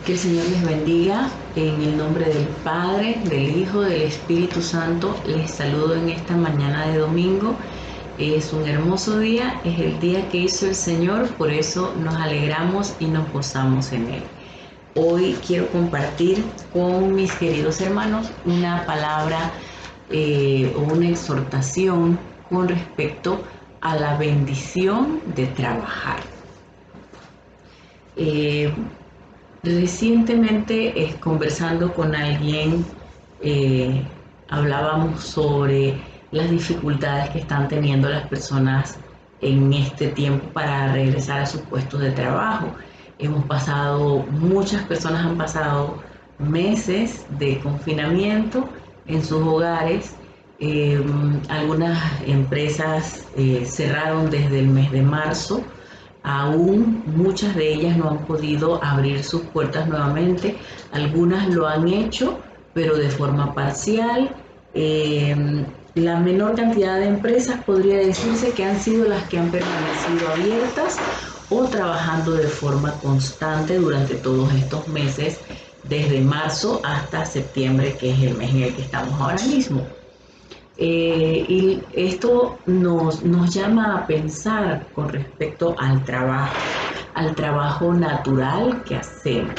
Que el Señor les bendiga en el nombre del Padre, del Hijo, del Espíritu Santo. Les saludo en esta mañana de domingo. Es un hermoso día, es el día que hizo el Señor, por eso nos alegramos y nos gozamos en Él. Hoy quiero compartir con mis queridos hermanos una palabra o una exhortación con respecto a la bendición de trabajar. Recientemente, conversando con alguien, hablábamos sobre las dificultades que están teniendo las personas en este tiempo para regresar a sus puestos de trabajo. Muchas personas han pasado meses de confinamiento en sus hogares. Algunas empresas cerraron desde el mes de marzo. Aún muchas de ellas no han podido abrir sus puertas nuevamente. Algunas lo han hecho, pero de forma parcial. La menor cantidad de empresas podría decirse que han sido las que han permanecido abiertas o trabajando de forma constante durante todos estos meses, desde marzo hasta septiembre, que es el mes en el que estamos ahora mismo. Y esto nos llama a pensar con respecto al trabajo natural que hacemos.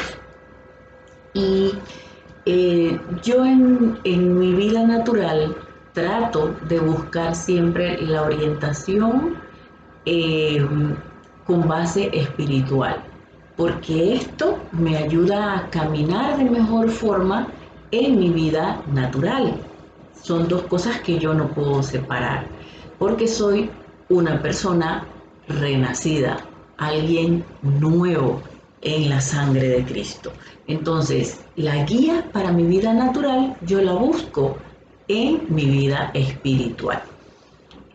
Y yo en mi vida natural trato de buscar siempre la orientación con base espiritual, porque esto me ayuda a caminar de mejor forma en mi vida natural. Son dos cosas que yo no puedo separar, porque soy una persona renacida, alguien nuevo en la sangre de Cristo. Entonces, la guía para mi vida natural yo la busco en mi vida espiritual.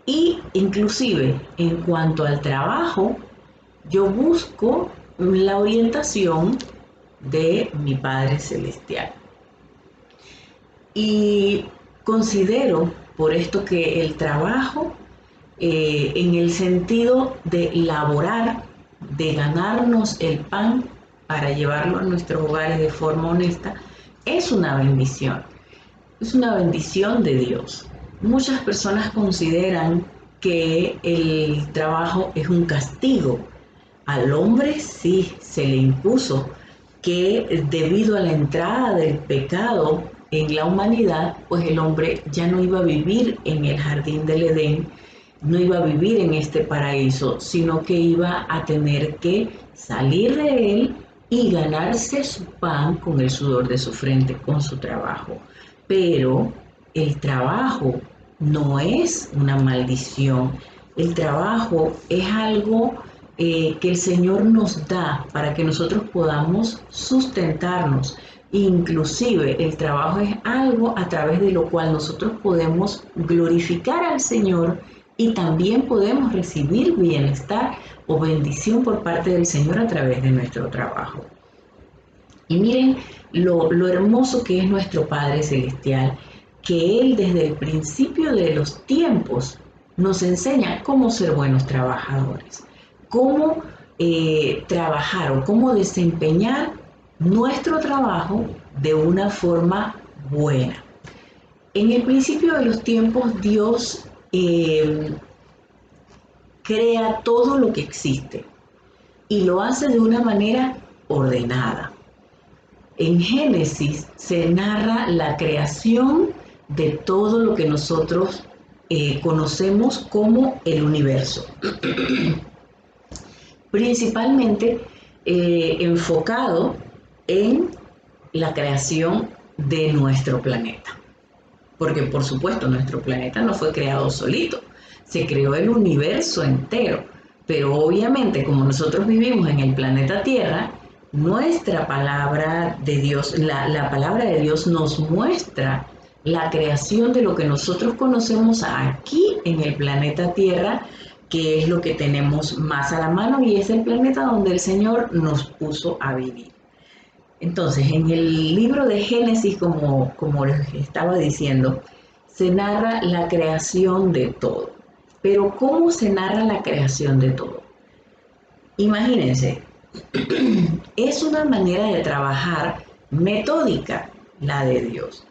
Y inclusive en cuanto al trabajo, yo busco la orientación de mi Padre Celestial. Y considero por esto que el trabajo, en el sentido de laborar, de ganarnos el pan para llevarlo a nuestros hogares de forma honesta, es una bendición. Es una bendición de Dios. Muchas personas consideran que el trabajo es un castigo. Al hombre sí se le impuso que debido a la entrada del pecado en la humanidad, pues el hombre ya no iba a vivir en el jardín del Edén, no iba a vivir en este paraíso, sino que iba a tener que salir de él y ganarse su pan con el sudor de su frente, con su trabajo. Pero el trabajo no es una maldición. El trabajo es algo que el Señor nos da para que nosotros podamos sustentarnos. Inclusive el trabajo es algo a través de lo cual nosotros podemos glorificar al Señor y también podemos recibir bienestar o bendición por parte del Señor a través de nuestro trabajo. Y miren lo hermoso que es nuestro Padre Celestial, que Él desde el principio de los tiempos nos enseña cómo ser buenos trabajadores, cómo trabajar o cómo desempeñar nuestro trabajo de una forma buena. En el principio de los tiempos, Dios crea todo lo que existe y lo hace de una manera ordenada. En Génesis se narra la creación de todo lo que nosotros conocemos como el universo. Principalmente enfocado en la creación de nuestro planeta. Porque por supuesto nuestro planeta no fue creado solito, se creó el universo entero. Pero obviamente como nosotros vivimos en el planeta Tierra, nuestra palabra de Dios, la palabra de Dios nos muestra la creación de lo que nosotros conocemos aquí en el planeta Tierra, que es lo que tenemos más a la mano y es el planeta donde el Señor nos puso a vivir. Entonces, en el libro de Génesis, como les estaba diciendo, se narra la creación de todo. Pero ¿cómo se narra la creación de todo? Imagínense, Es una manera de trabajar metódica, la de Dios,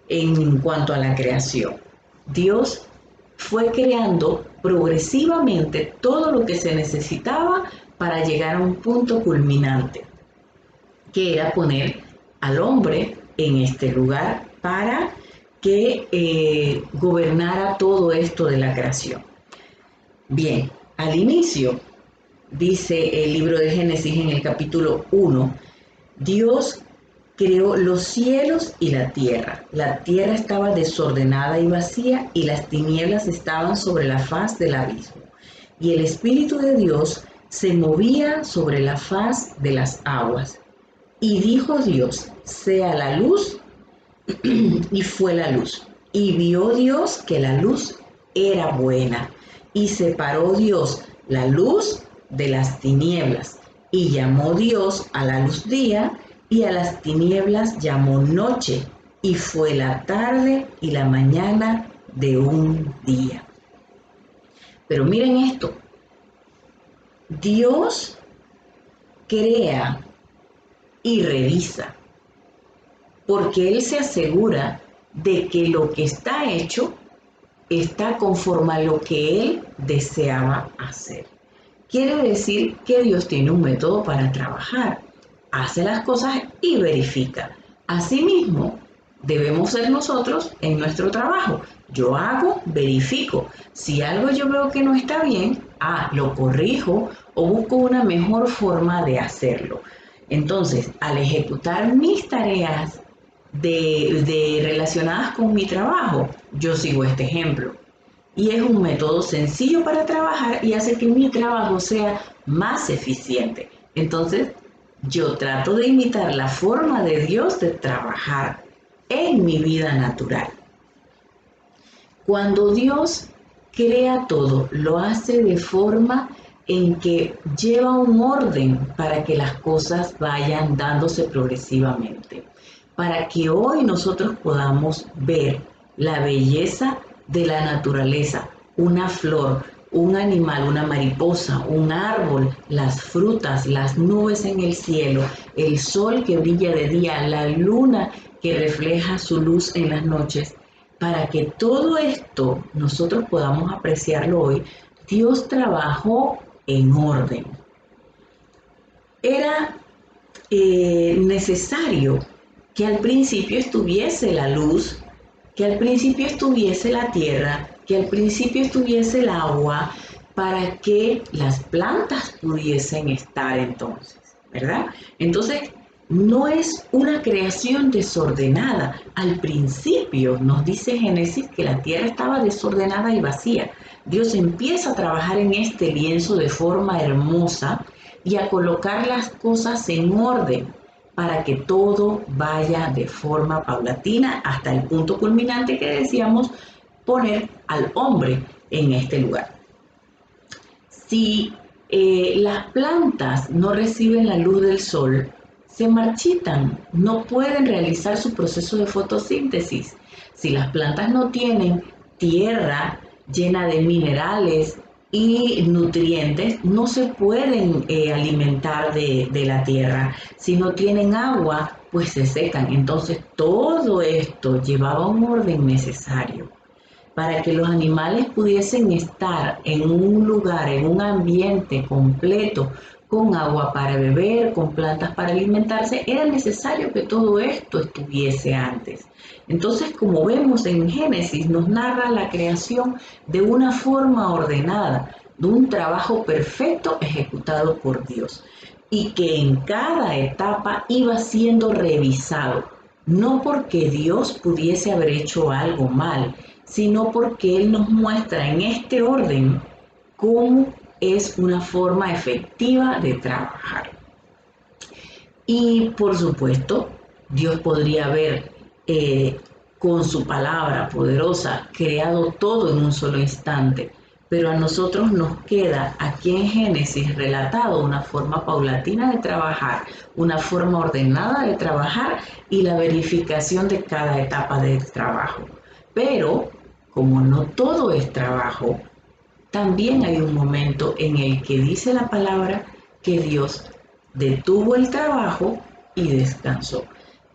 en cuanto a la creación. Dios fue creando progresivamente todo lo que se necesitaba para llegar a un punto culminante, que era poner al hombre en este lugar para que gobernara todo esto de la creación. Bien, al inicio, dice el libro de Génesis en el capítulo 1, Dios creó los cielos y la tierra. La tierra estaba desordenada y vacía y las tinieblas estaban sobre la faz del abismo. Y el Espíritu de Dios se movía sobre la faz de las aguas. Y dijo Dios, sea la luz, y fue la luz. Y vio Dios que la luz era buena. Y separó Dios la luz de las tinieblas. Y llamó Dios a la luz día, y a las tinieblas llamó noche. Y fue la tarde y la mañana de un día. Pero miren esto. Dios crea y revisa, porque Él se asegura de que lo que está hecho está conforme a lo que Él deseaba hacer. Quiere decir que Dios tiene un método para trabajar, hace las cosas y verifica. Asimismo, debemos ser nosotros en nuestro trabajo. Yo hago, verifico. Si algo yo veo que no está bien, lo corrijo o busco una mejor forma de hacerlo. Entonces, al ejecutar mis tareas relacionadas con mi trabajo, yo sigo este ejemplo. Y es un método sencillo para trabajar y hace que mi trabajo sea más eficiente. Entonces, yo trato de imitar la forma de Dios de trabajar en mi vida natural. Cuando Dios crea todo, lo hace de forma en que lleva un orden para que las cosas vayan dándose progresivamente, para que hoy nosotros podamos ver la belleza de la naturaleza, una flor, un animal, una mariposa, un árbol, las frutas, las nubes en el cielo, el sol que brilla de día, la luna que refleja su luz en las noches. Para que todo esto nosotros podamos apreciarlo hoy, Dios trabajó en orden. Era necesario que al principio estuviese la luz, que al principio estuviese la tierra, que al principio estuviese el agua, para que las plantas pudiesen estar entonces, ¿verdad? Entonces, no es una creación desordenada. Al principio nos dice Génesis que la tierra estaba desordenada y vacía. Dios empieza a trabajar en este lienzo de forma hermosa y a colocar las cosas en orden para que todo vaya de forma paulatina hasta el punto culminante que decíamos, poner al hombre en este lugar. Si las plantas no reciben la luz del sol, se marchitan, no pueden realizar su proceso de fotosíntesis. Si las plantas no tienen tierra llena de minerales y nutrientes, no se pueden alimentar de la tierra. Si no tienen agua, pues se secan. Entonces todo esto llevaba un orden necesario para que los animales pudiesen estar en un lugar, en un ambiente completo, con agua para beber, con plantas para alimentarse. Era necesario que todo esto estuviese antes. Entonces, como vemos en Génesis, nos narra la creación de una forma ordenada, de un trabajo perfecto ejecutado por Dios, y que en cada etapa iba siendo revisado, no porque Dios pudiese haber hecho algo mal, sino porque Él nos muestra en este orden cómo es una forma efectiva de trabajar. Y por supuesto, Dios podría haber con su palabra poderosa creado todo en un solo instante, pero a nosotros nos queda aquí en Génesis relatado una forma paulatina de trabajar, una forma ordenada de trabajar y la verificación de cada etapa del trabajo. Pero como no todo es trabajo, también hay un momento en el que dice la palabra que Dios detuvo el trabajo y descansó.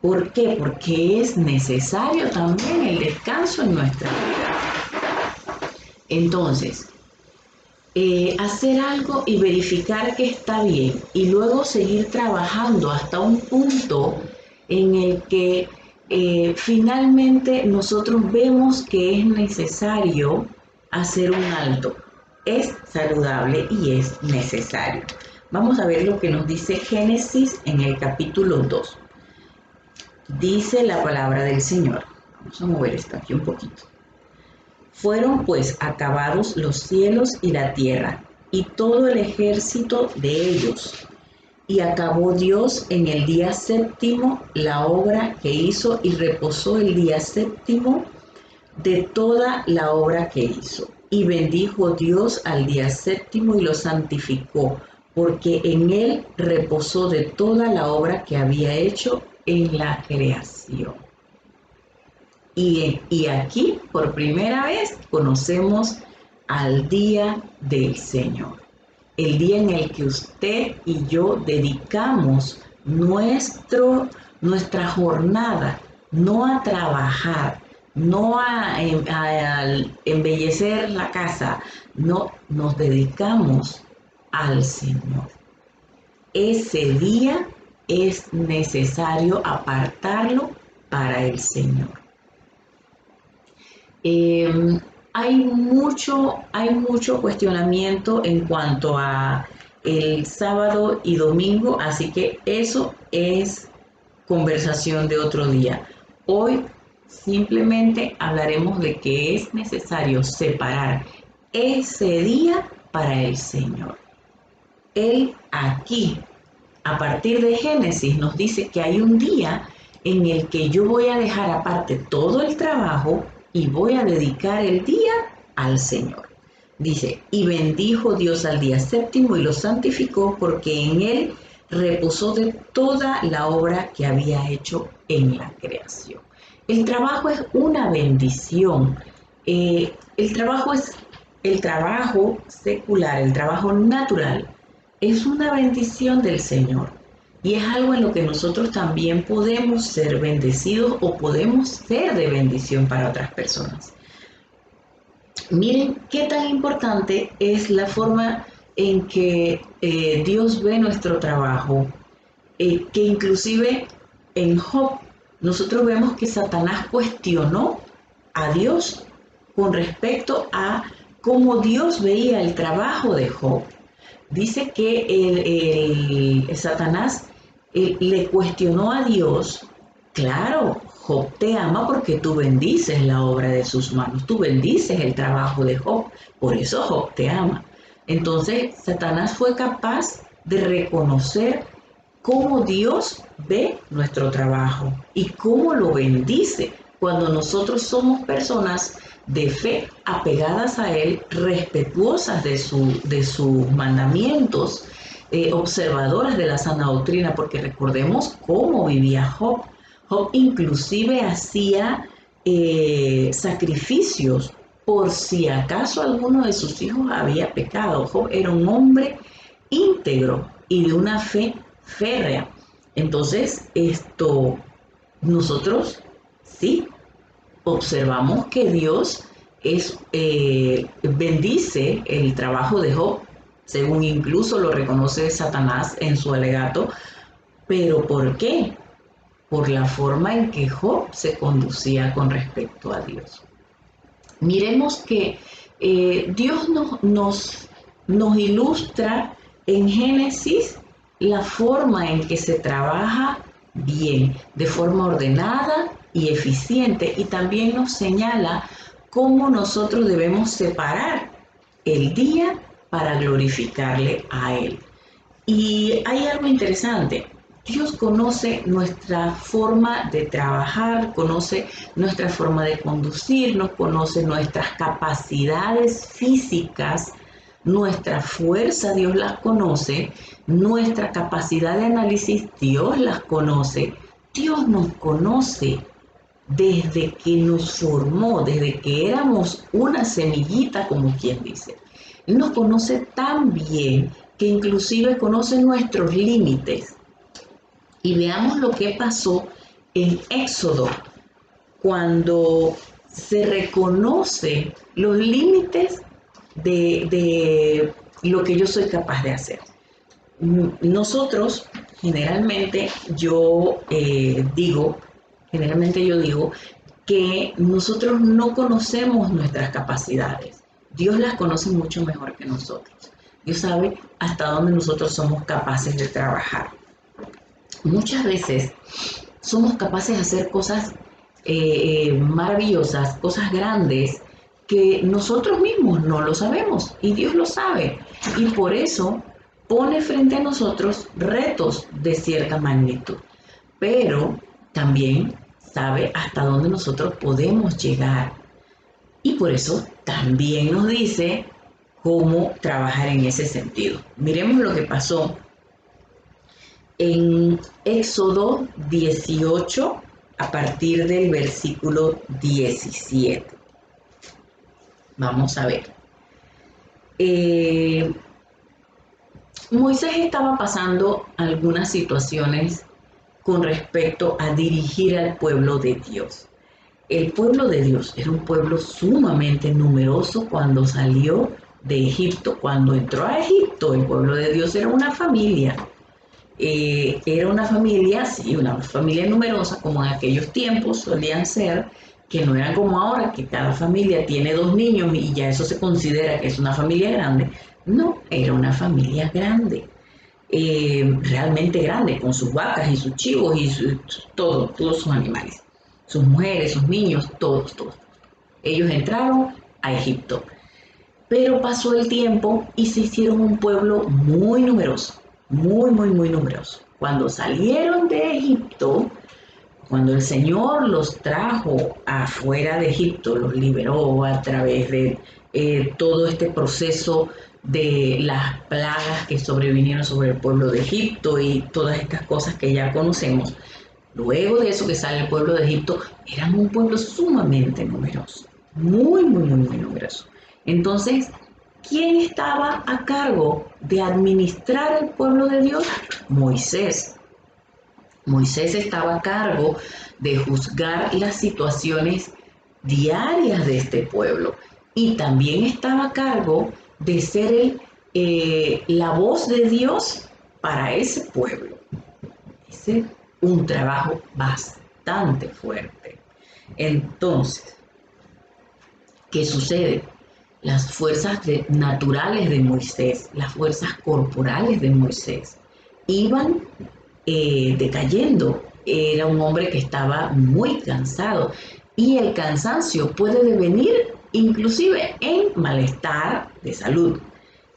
¿Por qué? Porque es necesario también el descanso en nuestra vida. Entonces, hacer algo y verificar que está bien y luego seguir trabajando hasta un punto en el que finalmente nosotros vemos que es necesario hacer un alto. Es saludable y es necesario. Vamos a ver lo que nos dice Génesis en el capítulo 2. Dice la palabra del Señor. Vamos a mover esto aquí un poquito. Fueron pues acabados los cielos y la tierra, y todo el ejército de ellos. Y acabó Dios en el día séptimo la obra que hizo, y reposó el día séptimo de toda la obra que hizo. Y bendijo Dios al día séptimo y lo santificó, porque en él reposó de toda la obra que había hecho en la creación. Y aquí, por primera vez, conocemos al día del Señor. El día en el que usted y yo dedicamos nuestra jornada, no a trabajar, no a embellecer la casa, no, nos dedicamos al Señor. Ese día es necesario apartarlo para el Señor. Hay mucho cuestionamiento en cuanto a el sábado y domingo, así que eso es conversación de otro día. Hoy simplemente hablaremos de que es necesario separar ese día para el Señor. Él aquí, a partir de Génesis, nos dice que hay un día en el que yo voy a dejar aparte todo el trabajo y voy a dedicar el día al Señor. Dice, y bendijo Dios al día séptimo y lo santificó, porque en él reposó de toda la obra que había hecho en la creación. El trabajo es una bendición. El trabajo secular, el trabajo natural, es una bendición del Señor. Y es algo en lo que nosotros también podemos ser bendecidos o podemos ser de bendición para otras personas. Miren qué tan importante es la forma en que Dios ve nuestro trabajo, que inclusive en Job nosotros vemos que Satanás cuestionó a Dios con respecto a cómo Dios veía el trabajo de Job. Dice que Satanás le cuestionó a Dios. Claro, Job te ama porque tú bendices la obra de sus manos, tú bendices el trabajo de Job, por eso Job te ama. Entonces, Satanás fue capaz de reconocer cómo Dios ve nuestro trabajo y cómo lo bendice cuando nosotros somos personas de fe apegadas a Él, respetuosas de sus mandamientos, observadoras de la sana doctrina, porque recordemos cómo vivía Job. Job inclusive hacía sacrificios por si acaso alguno de sus hijos había pecado. Job era un hombre íntegro y de una fe férrea. Entonces, nosotros sí observamos que Dios bendice el trabajo de Job, según incluso lo reconoce Satanás en su alegato. ¿Pero por qué? Por la forma en que Job se conducía con respecto a Dios. Miremos que Dios nos ilustra en Génesis la forma en que se trabaja bien, de forma ordenada y eficiente, y también nos señala cómo nosotros debemos separar el día para glorificarle a Él. Y hay algo interesante. Dios conoce nuestra forma de trabajar, conoce nuestra forma de conducirnos, conoce nuestras capacidades físicas, nuestra fuerza, Dios las conoce, nuestra capacidad de análisis, Dios las conoce. Dios nos conoce desde que nos formó, desde que éramos una semillita, como quien dice. Él nos conoce tan bien que inclusive conoce nuestros límites. Y veamos lo que pasó en Éxodo, cuando se reconoce los límites de lo que yo soy capaz de hacer. Nosotros, generalmente yo digo que nosotros no conocemos nuestras capacidades. Dios las conoce mucho mejor que nosotros. Dios sabe hasta dónde nosotros somos capaces de trabajar. Muchas veces somos capaces de hacer cosas maravillosas, cosas grandes, que nosotros mismos no lo sabemos y Dios lo sabe. Y por eso pone frente a nosotros retos de cierta magnitud. Pero también sabe hasta dónde nosotros podemos llegar. Y por eso también nos dice cómo trabajar en ese sentido. Miremos lo que pasó en Éxodo 18 a partir del versículo 17. Vamos a ver. Moisés estaba pasando algunas situaciones con respecto a dirigir al pueblo de Dios. El pueblo de Dios era un pueblo sumamente numeroso cuando salió de Egipto. Cuando entró a Egipto, el pueblo de Dios era una familia. Era una familia, sí, una familia numerosa, como en aquellos tiempos solían ser, que no eran como ahora, que cada familia tiene 2 niños y ya eso se considera que es una familia grande. No, era una familia grande, realmente grande, con sus vacas y sus chivos y todos sus animales, sus mujeres, sus niños, todos. Ellos entraron a Egipto, pero pasó el tiempo y se hicieron un pueblo muy numeroso, muy numeroso. Cuando salieron de Egipto, cuando el Señor los trajo afuera de Egipto, los liberó a través de todo este proceso de las plagas que sobrevinieron sobre el pueblo de Egipto y todas estas cosas que ya conocemos. Luego de eso que sale el pueblo de Egipto, eran un pueblo sumamente numeroso, muy numeroso. Entonces, ¿quién estaba a cargo de administrar el pueblo de Dios? Moisés. Moisés estaba a cargo de juzgar las situaciones diarias de este pueblo y también estaba a cargo de ser la voz de Dios para ese pueblo. Es un trabajo bastante fuerte. Entonces, ¿qué sucede? Las fuerzas naturales de Moisés, las fuerzas corporales de Moisés, iban decayendo. Era un hombre que estaba muy cansado y el cansancio puede devenir inclusive en malestar de salud.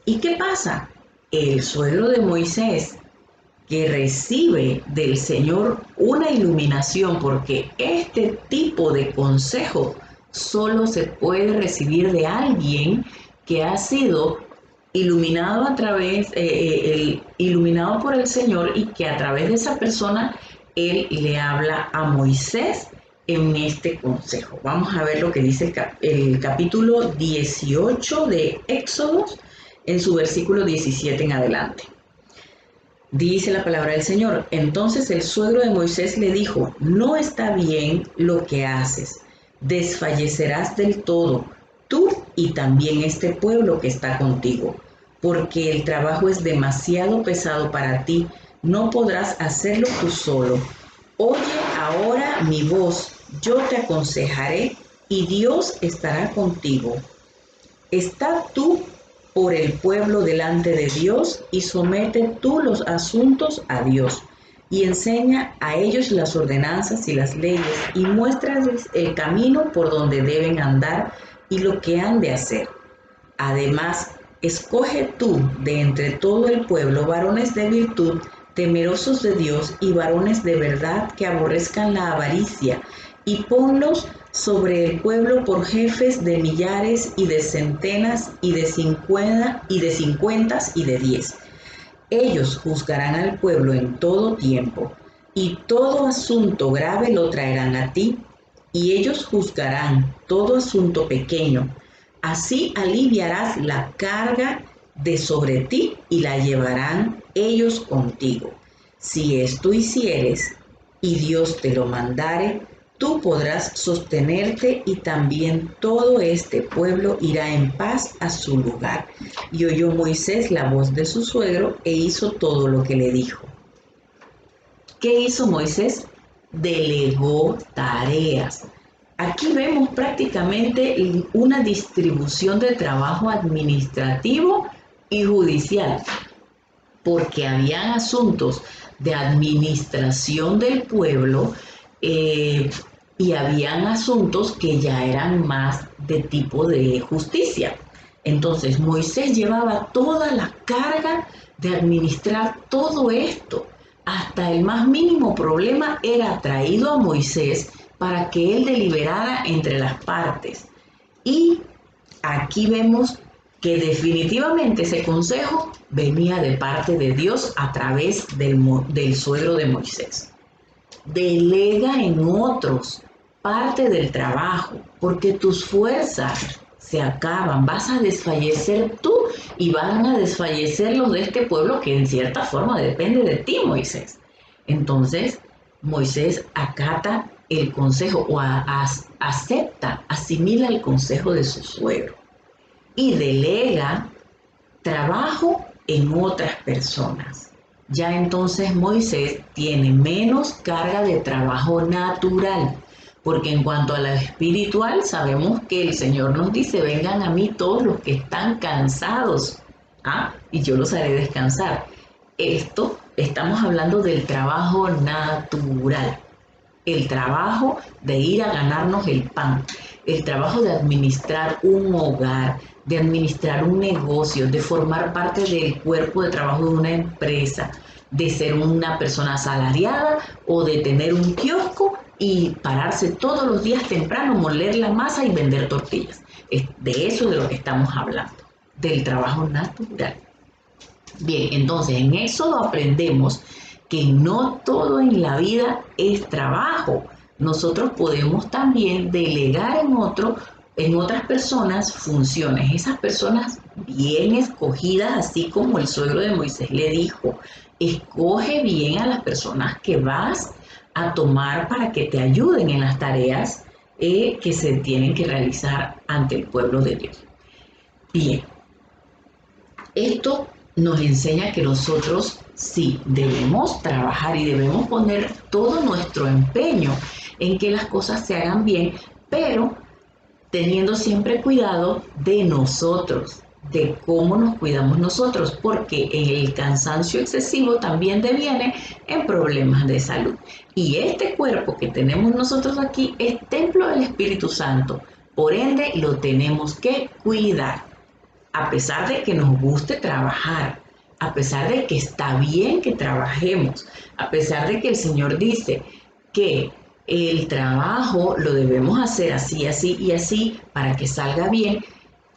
¿Y qué pasa? El suegro de Moisés, que recibe del Señor una iluminación, porque este tipo de consejo solo se puede recibir de alguien que ha sido iluminado iluminado por el Señor, y que a través de esa persona él le habla a Moisés en este consejo. Vamos a ver lo que dice el capítulo 18 de Éxodo en su versículo 17 en adelante. Dice la palabra del Señor: entonces el suegro de Moisés le dijo: no está bien lo que haces, desfallecerás del todo, tú y también este pueblo que está contigo, porque el trabajo es demasiado pesado para ti, no podrás hacerlo tú solo. Oye ahora mi voz, yo te aconsejaré y Dios estará contigo. Está tú por el pueblo delante de Dios y somete tú los asuntos a Dios y enseña a ellos las ordenanzas y las leyes y muéstrales el camino por donde deben andar y lo que han de hacer. Además, escoge tú de entre todo el pueblo varones de virtud, temerosos de Dios y varones de verdad que aborrezcan la avaricia, y ponlos sobre el pueblo por jefes de millares y de centenas y de 50 y de 10. Ellos juzgarán al pueblo en todo tiempo, y todo asunto grave lo traerán a ti, y ellos juzgarán todo asunto pequeño. Así aliviarás la carga de sobre ti y la llevarán ellos contigo. Si esto hicieres y Dios te lo mandare, tú podrás sostenerte y también todo este pueblo irá en paz a su lugar. Y oyó Moisés la voz de su suegro e hizo todo lo que le dijo. ¿Qué hizo Moisés? Delegó tareas. Aquí vemos prácticamente una distribución de trabajo administrativo y judicial, porque habían asuntos de administración del pueblo y habían asuntos que ya eran más de tipo de justicia. Entonces Moisés llevaba toda la carga de administrar todo esto. Hasta el más mínimo problema era traído a Moisés para que él deliberara entre las partes. Y aquí vemos que definitivamente ese consejo venía de parte de Dios a través del suegro de Moisés. Delega en otros parte del trabajo, porque tus fuerzas se acaban, vas a desfallecer tú y van a desfallecer los de este pueblo que en cierta forma depende de ti, Moisés. Entonces, Moisés acata el consejo o acepta, asimila el consejo de su suegro y delega trabajo en otras personas. Ya entonces Moisés tiene menos carga de trabajo natural, porque en cuanto a la espiritual sabemos que el Señor nos dice: vengan a mí todos los que están cansados, y yo los haré descansar. Esto estamos hablando del trabajo natural, el trabajo de ir a ganarnos el pan, el trabajo de administrar un hogar, de administrar un negocio, de formar parte del cuerpo de trabajo de una empresa, de ser una persona asalariada o de tener un kiosco y pararse todos los días temprano, moler la masa y vender tortillas. De eso es de lo que estamos hablando, del trabajo natural. Bien, entonces en Éxodo aprendemos que no todo en la vida es trabajo. Nosotros podemos también delegar en otras personas funciones. Esas personas bien escogidas, así como el suegro de Moisés le dijo: escoge bien a las personas que vas a tomar para que te ayuden en las tareas que se tienen que realizar ante el pueblo de Dios. Bien, esto nos enseña que nosotros sí debemos trabajar y debemos poner todo nuestro empeño en que las cosas se hagan bien, pero teniendo siempre cuidado de nosotros, de cómo nos cuidamos nosotros, porque el cansancio excesivo también deviene en problemas de salud. Y este cuerpo que tenemos nosotros aquí es templo del Espíritu Santo, por ende lo tenemos que cuidar. A pesar de que nos guste trabajar, a pesar de que está bien que trabajemos, a pesar de que el Señor dice que el trabajo lo debemos hacer así, así y así para que salga bien,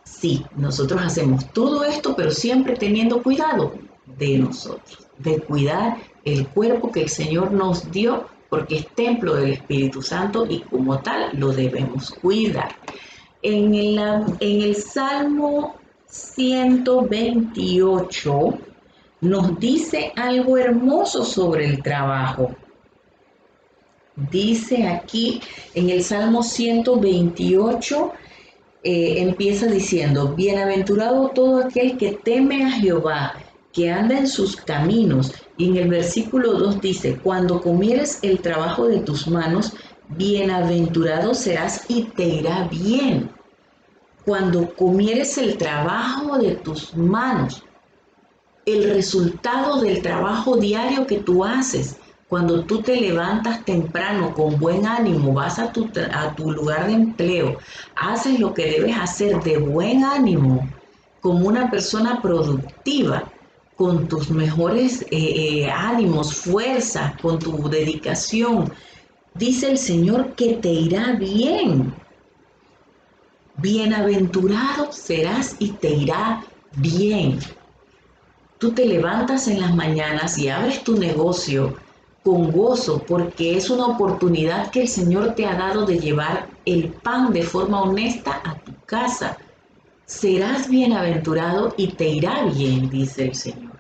sí, nosotros hacemos todo esto, pero siempre teniendo cuidado de nosotros, de cuidar el cuerpo que el Señor nos dio, porque es templo del Espíritu Santo y como tal lo debemos cuidar. En el Salmo 128 nos dice algo hermoso sobre el trabajo. Dice aquí en el Salmo 128, empieza diciendo: bienaventurado todo aquel que teme a Jehová, que anda en sus caminos. Y en el versículo 2 dice: cuando comieres el trabajo de tus manos, bienaventurado serás y te irá bien. Cuando comieres el trabajo de tus manos, el resultado del trabajo diario que tú haces, cuando tú te levantas temprano con buen ánimo, vas a tu lugar de empleo, haces lo que debes hacer de buen ánimo, como una persona productiva, con tus mejores ánimos, fuerza, con tu dedicación, dice el Señor que te irá bien. Bienaventurado serás y te irá bien. Tú te levantas en las mañanas y abres tu negocio con gozo, porque es una oportunidad que el Señor te ha dado de llevar el pan de forma honesta a tu casa, serás bienaventurado y te irá bien, dice el Señor.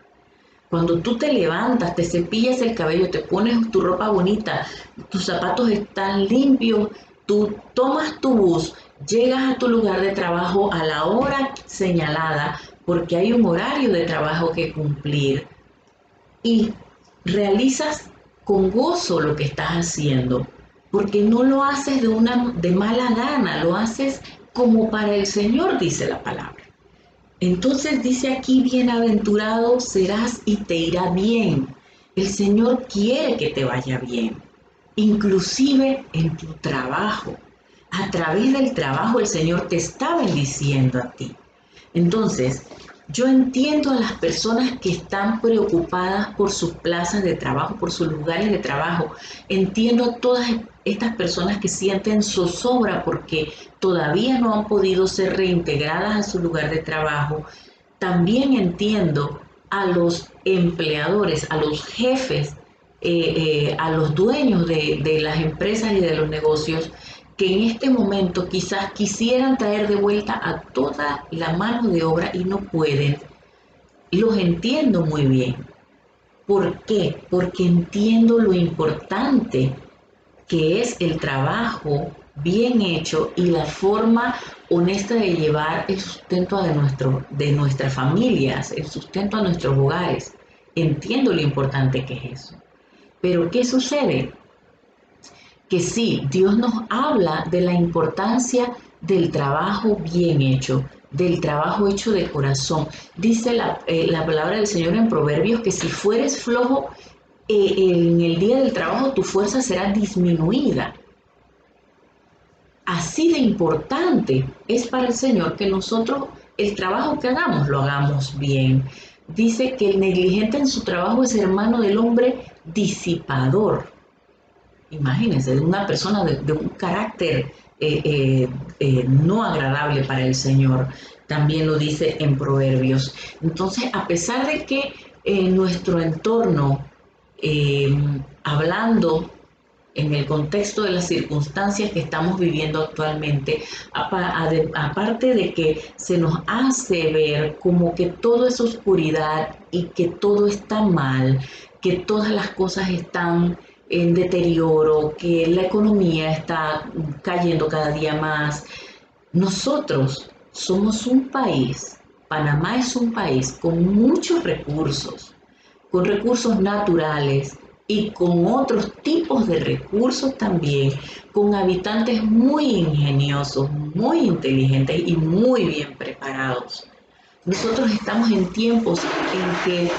Cuando tú te levantas, te cepillas el cabello, te pones tu ropa bonita, tus zapatos están limpios, tú tomas tu bus, llegas a tu lugar de trabajo a la hora señalada, porque hay un horario de trabajo que cumplir, y realizas con gozo lo que estás haciendo, porque no lo haces de mala gana, lo haces como para el Señor, dice la palabra. Entonces dice aquí, bienaventurado serás y te irá bien. El Señor quiere que te vaya bien, inclusive en tu trabajo. A través del trabajo el Señor te está bendiciendo a ti. Entonces, yo entiendo a las personas que están preocupadas por sus plazas de trabajo, por sus lugares de trabajo. Entiendo a todas estas personas que sienten zozobra porque todavía no han podido ser reintegradas a su lugar de trabajo. También entiendo a los empleadores, a los jefes, a los dueños de las empresas y de los negocios que en este momento quizás quisieran traer de vuelta a toda la mano de obra y no pueden. Los entiendo muy bien. ¿Por qué? Porque entiendo lo importante que es el trabajo bien hecho y la forma honesta de llevar el sustento de nuestras familias, el sustento a nuestros hogares. Entiendo lo importante que es eso. Pero ¿qué sucede? Que sí, Dios nos habla de la importancia del trabajo bien hecho, del trabajo hecho de corazón. Dice la palabra del Señor en Proverbios que si fueres flojo en el día del trabajo, tu fuerza será disminuida. Así de importante es para el Señor que nosotros el trabajo que hagamos lo hagamos bien. Dice que el negligente en su trabajo es hermano del hombre disipador. Imagínense, de una persona de un carácter no agradable para el Señor. También lo dice en Proverbios. Entonces, a pesar de que en nuestro entorno, hablando en el contexto de las circunstancias que estamos viviendo actualmente, aparte de que se nos hace ver como que todo es oscuridad y que todo está mal, que todas las cosas están en deterioro, que la economía está cayendo cada día más. Nosotros somos un país, Panamá es un país con muchos recursos, con recursos naturales y con otros tipos de recursos también, con habitantes muy ingeniosos, muy inteligentes y muy bien preparados. Nosotros estamos en tiempos en que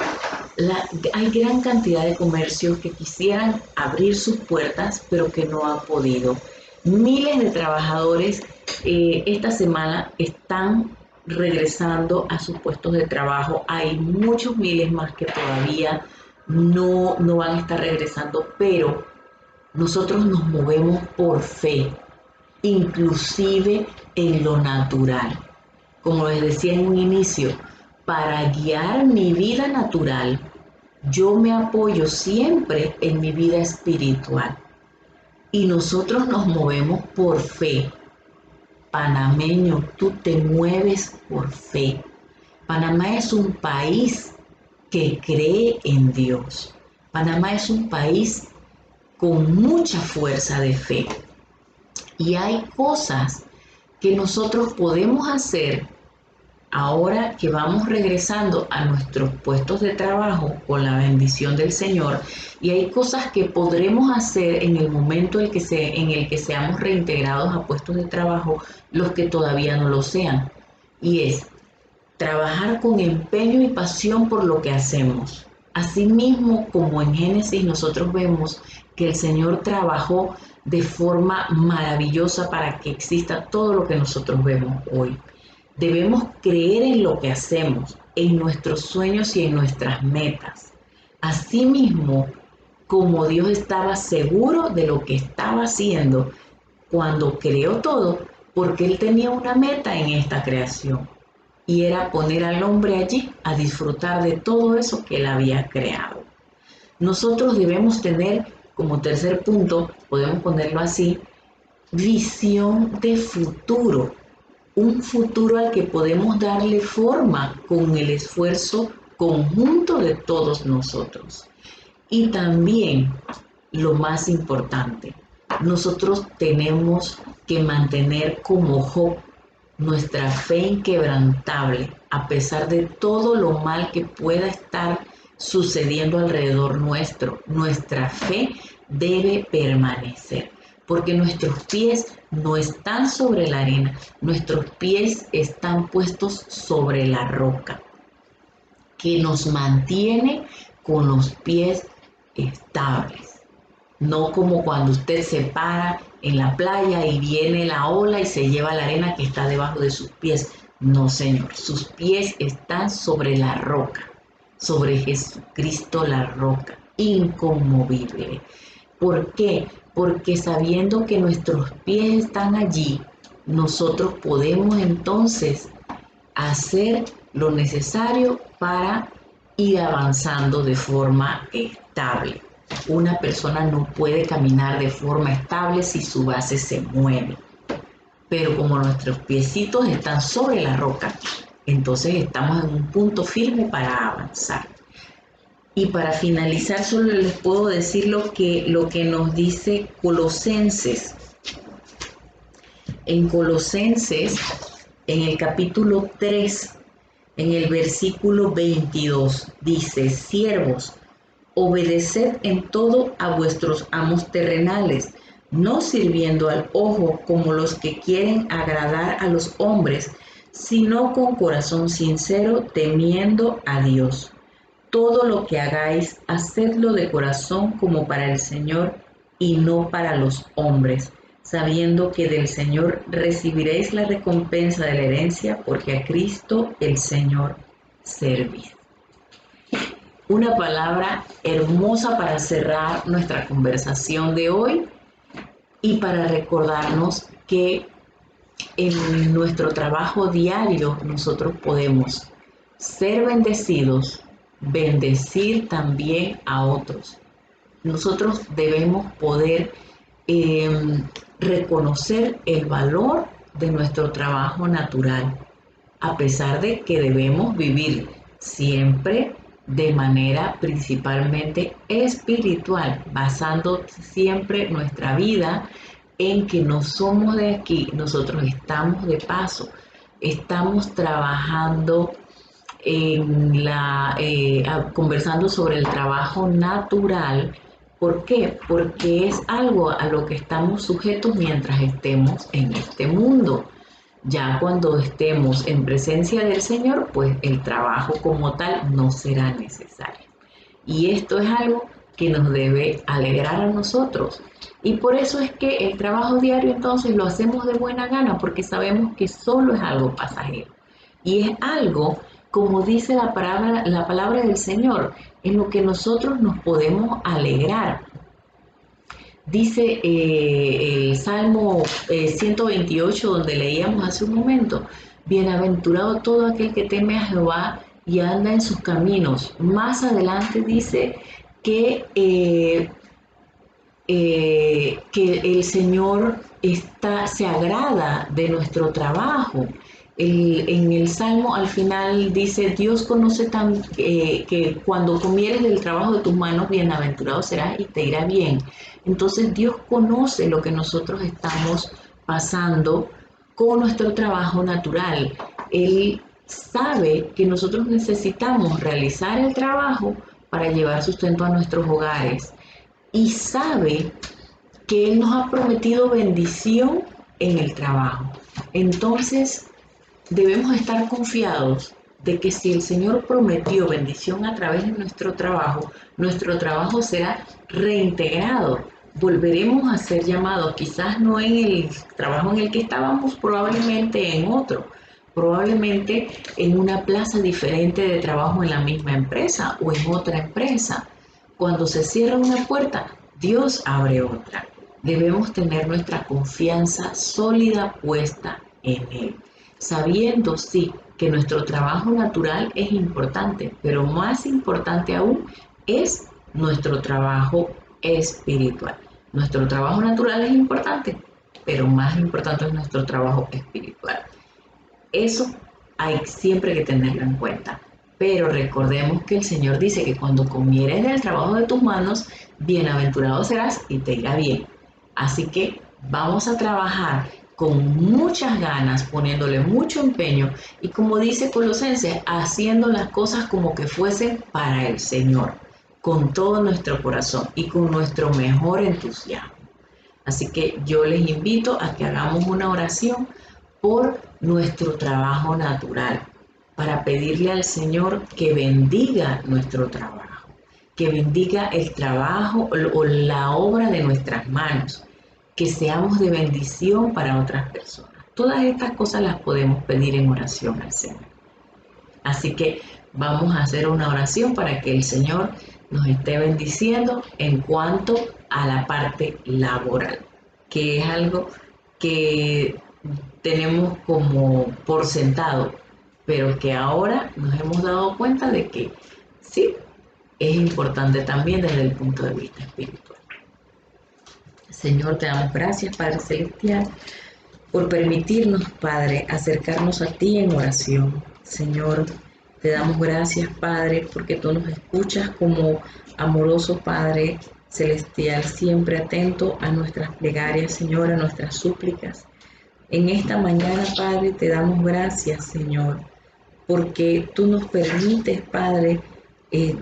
hay gran cantidad de comercios que quisieran abrir sus puertas, pero que no han podido. Miles de trabajadores esta semana están regresando a sus puestos de trabajo. Hay muchos miles más que todavía no van a estar regresando, pero nosotros nos movemos por fe, inclusive en lo natural. Como les decía en un inicio, para guiar mi vida natural, yo me apoyo siempre en mi vida espiritual. Y nosotros nos movemos por fe. Panameño, tú te mueves por fe. Panamá es un país que cree en Dios. Panamá es un país con mucha fuerza de fe. Y hay cosas que nosotros podemos hacer ahora que vamos regresando a nuestros puestos de trabajo con la bendición del Señor, y hay cosas que podremos hacer en el momento en el que seamos reintegrados a puestos de trabajo, los que todavía no lo sean, y es trabajar con empeño y pasión por lo que hacemos. Asimismo, como en Génesis nosotros vemos que el Señor trabajó de forma maravillosa para que exista todo lo que nosotros vemos hoy. Debemos creer en lo que hacemos, en nuestros sueños y en nuestras metas. Asimismo, como Dios estaba seguro de lo que estaba haciendo cuando creó todo, porque Él tenía una meta en esta creación, y era poner al hombre allí a disfrutar de todo eso que Él había creado. Nosotros debemos tener, como tercer punto, podemos ponerlo así, visión de futuro. un futuro al que podemos darle forma con el esfuerzo conjunto de todos nosotros. Y también, lo más importante, nosotros tenemos que mantener como Job nuestra fe inquebrantable, a pesar de todo lo mal que pueda estar sucediendo alrededor nuestro. Nuestra fe debe permanecer, porque nuestros pies no están sobre la arena, nuestros pies están puestos sobre la roca, que nos mantiene con los pies estables. No como cuando usted se para en la playa y viene la ola y se lleva la arena que está debajo de sus pies. No, señor, sus pies están sobre la roca, sobre Jesucristo la roca, inconmovible. ¿Por qué? Porque sabiendo que nuestros pies están allí, nosotros podemos entonces hacer lo necesario para ir avanzando de forma estable. Una persona no puede caminar de forma estable si su base se mueve. Pero como nuestros piecitos están sobre la roca, entonces estamos en un punto firme para avanzar. Y para finalizar, solo les puedo decir lo que nos dice Colosenses. En Colosenses, en el capítulo 3, en el versículo 22, dice: siervos, obedeced en todo a vuestros amos terrenales, no sirviendo al ojo como los que quieren agradar a los hombres, sino con corazón sincero, temiendo a Dios. Todo lo que hagáis, hacedlo de corazón como para el Señor y no para los hombres, sabiendo que del Señor recibiréis la recompensa de la herencia, porque a Cristo el Señor servís. Una palabra hermosa para cerrar nuestra conversación de hoy y para recordarnos que en nuestro trabajo diario nosotros podemos ser bendecidos, bendecir también a otros. Nosotros debemos poder reconocer el valor de nuestro trabajo natural, a pesar de que debemos vivir siempre de manera principalmente espiritual, basando siempre nuestra vida en que no somos de aquí, nosotros estamos de paso, estamos trabajando conversando sobre el trabajo natural. ¿Por qué? Porque es algo a lo que estamos sujetos mientras estemos en este mundo. Ya cuando estemos en presencia del Señor, pues el trabajo como tal no será necesario. Y esto es algo que nos debe alegrar a nosotros. Y por eso es que el trabajo diario entonces lo hacemos de buena gana, porque sabemos que solo es algo pasajero. Y es algo, como dice la palabra del Señor, en lo que nosotros nos podemos alegrar. Dice el Salmo 128, donde leíamos hace un momento: bienaventurado todo aquel que teme a Jehová y anda en sus caminos. Más adelante dice que el Señor se agrada de nuestro trabajo. En el Salmo al final dice: Dios conoce que cuando comieres del trabajo de tus manos, bienaventurado serás y te irá bien. Entonces Dios conoce lo que nosotros estamos pasando con nuestro trabajo natural. Él sabe que nosotros necesitamos realizar el trabajo para llevar sustento a nuestros hogares. Y sabe que Él nos ha prometido bendición en el trabajo. Entonces, debemos estar confiados de que si el Señor prometió bendición a través de nuestro trabajo será reintegrado. Volveremos a ser llamados, quizás no en el trabajo en el que estábamos, probablemente en otro, probablemente en una plaza diferente de trabajo en la misma empresa o en otra empresa. Cuando se cierra una puerta, Dios abre otra. Debemos tener nuestra confianza sólida puesta en Él, sabiendo sí que nuestro trabajo natural es importante, pero más importante aún es nuestro trabajo espiritual. Nuestro trabajo natural es importante, pero más importante es nuestro trabajo espiritual. Eso hay siempre que tenerlo en cuenta. Pero recordemos que el Señor dice que cuando comieres del trabajo de tus manos, bienaventurado serás y te irá bien. Así que vamos a trabajar con muchas ganas, poniéndole mucho empeño y como dice Colosenses, haciendo las cosas como que fuesen para el Señor, con todo nuestro corazón y con nuestro mejor entusiasmo. Así que yo les invito a que hagamos una oración por nuestro trabajo natural, para pedirle al Señor que bendiga nuestro trabajo, que bendiga el trabajo o la obra de nuestras manos, que seamos de bendición para otras personas. Todas estas cosas las podemos pedir en oración al Señor. Así que vamos a hacer una oración para que el Señor nos esté bendiciendo en cuanto a la parte laboral, que es algo que tenemos como por sentado, pero que ahora nos hemos dado cuenta de que sí, es importante también desde el punto de vista espiritual. Señor, te damos gracias, Padre Celestial, por permitirnos, Padre, acercarnos a ti en oración. Señor, te damos gracias, Padre, porque tú nos escuchas como amoroso Padre Celestial, siempre atento a nuestras plegarias, Señor, a nuestras súplicas. En esta mañana, Padre, te damos gracias, Señor, porque tú nos permites, Padre,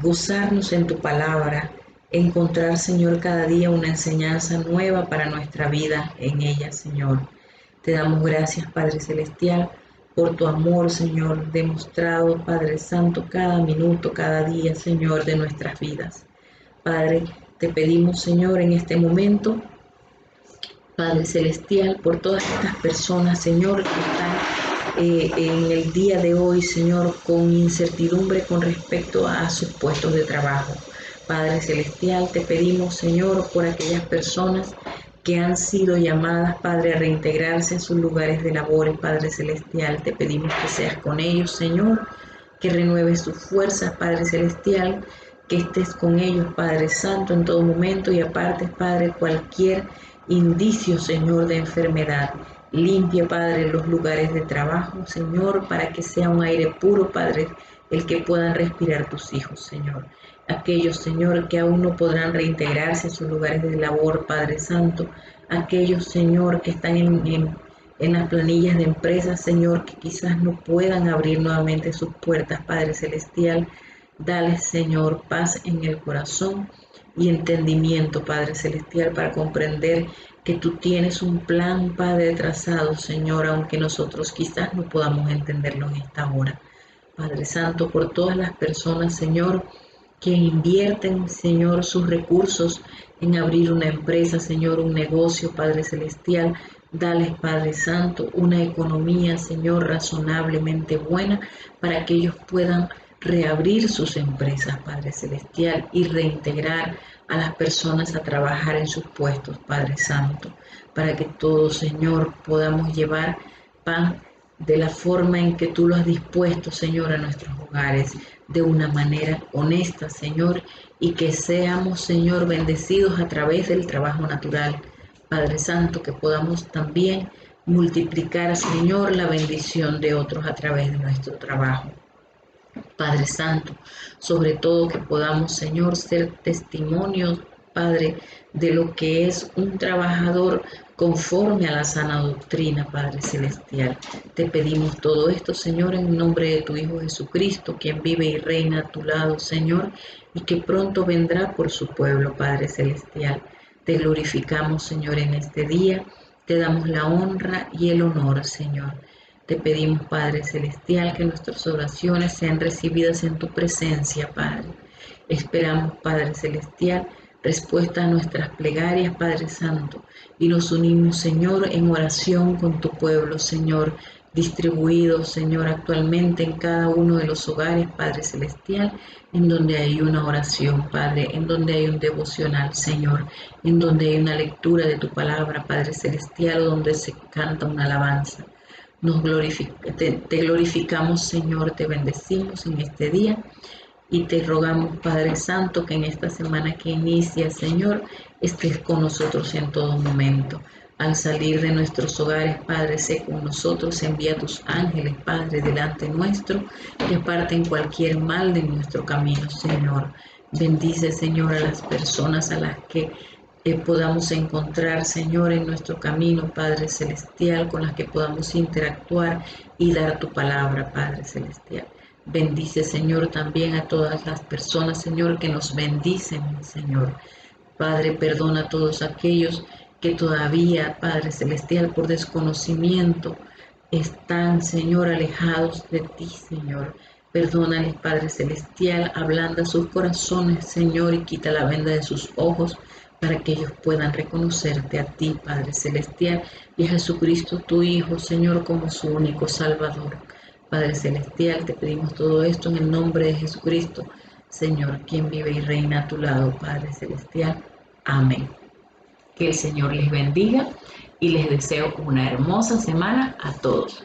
gozarnos en tu palabra, encontrar, Señor, cada día una enseñanza nueva para nuestra vida en ella, Señor. Te damos gracias, Padre Celestial, por tu amor, Señor, demostrado, Padre Santo, cada minuto, cada día, Señor, de nuestras vidas. Padre, te pedimos, Señor, en este momento, Padre Celestial, por todas estas personas, Señor, que están en el día de hoy, Señor, con incertidumbre con respecto a sus puestos de trabajo. Padre Celestial, te pedimos, Señor, por aquellas personas que han sido llamadas, Padre, a reintegrarse en sus lugares de labores, Padre Celestial. Te pedimos que seas con ellos, Señor, que renueves sus fuerzas, Padre Celestial, que estés con ellos, Padre Santo, en todo momento y apartes, Padre, cualquier indicio, Señor, de enfermedad. Limpia, Padre, los lugares de trabajo, Señor, para que sea un aire puro, Padre, el que puedan respirar tus hijos, Señor. Aquellos, Señor, que aún no podrán reintegrarse a sus lugares de labor, Padre Santo. Aquellos, Señor, que están en las planillas de empresas, Señor, que quizás no puedan abrir nuevamente sus puertas, Padre Celestial. Dale, Señor, paz en el corazón y entendimiento, Padre Celestial, para comprender que tú tienes un plan, Padre, trazado, Señor, aunque nosotros quizás no podamos entenderlo en esta hora. Padre Santo, por todas las personas, Señor, que invierten, Señor, sus recursos en abrir una empresa, Señor, un negocio, Padre Celestial. Dales, Padre Santo, una economía, Señor, razonablemente buena para que ellos puedan reabrir sus empresas, Padre Celestial, y reintegrar a las personas a trabajar en sus puestos, Padre Santo, para que todos, Señor, podamos llevar pan de la forma en que tú lo has dispuesto, Señor, a nuestros hogares, de una manera honesta, Señor, y que seamos, Señor, bendecidos a través del trabajo natural, Padre Santo, que podamos también multiplicar, Señor, la bendición de otros a través de nuestro trabajo. Padre Santo, sobre todo que podamos, Señor, ser testimonios, Padre, de lo que es un trabajador conforme a la sana doctrina, Padre Celestial. Te pedimos todo esto, Señor, en nombre de tu Hijo Jesucristo, quien vive y reina a tu lado, Señor, y que pronto vendrá por su pueblo, Padre Celestial. Te glorificamos, Señor, en este día. Te damos la honra y el honor, Señor. Te pedimos, Padre Celestial, que nuestras oraciones sean recibidas en tu presencia, Padre. Esperamos, Padre Celestial, respuesta a nuestras plegarias, Padre Santo, y nos unimos, Señor, en oración con tu pueblo, Señor, distribuido, Señor, actualmente en cada uno de los hogares, Padre Celestial, en donde hay una oración, Padre, en donde hay un devocional, Señor, en donde hay una lectura de tu palabra, Padre Celestial, donde se canta una alabanza. Te glorificamos, Señor, te bendecimos en este día y te rogamos, Padre Santo, que en esta semana que inicia, Señor, estés con nosotros en todo momento. Al salir de nuestros hogares, Padre, sé con nosotros, envía tus ángeles, Padre, delante nuestro, que aparten cualquier mal de nuestro camino, Señor. Bendice, Señor, a las personas a las que podamos encontrar, Señor, en nuestro camino, Padre Celestial, con las que podamos interactuar y dar tu palabra, Padre Celestial. Bendice, Señor, también a todas las personas, Señor, que nos bendicen, Señor. Padre, perdona a todos aquellos que todavía, Padre Celestial, por desconocimiento, están, Señor, alejados de ti, Señor. Perdónales, Padre Celestial, ablanda sus corazones, Señor, y quita la venda de sus ojos para que ellos puedan reconocerte a ti, Padre Celestial, y a Jesucristo, tu Hijo, Señor, como su único Salvador. Padre Celestial, te pedimos todo esto en el nombre de Jesucristo, Señor, quien vive y reina a tu lado, Padre Celestial. Amén. Que el Señor les bendiga y les deseo una hermosa semana a todos.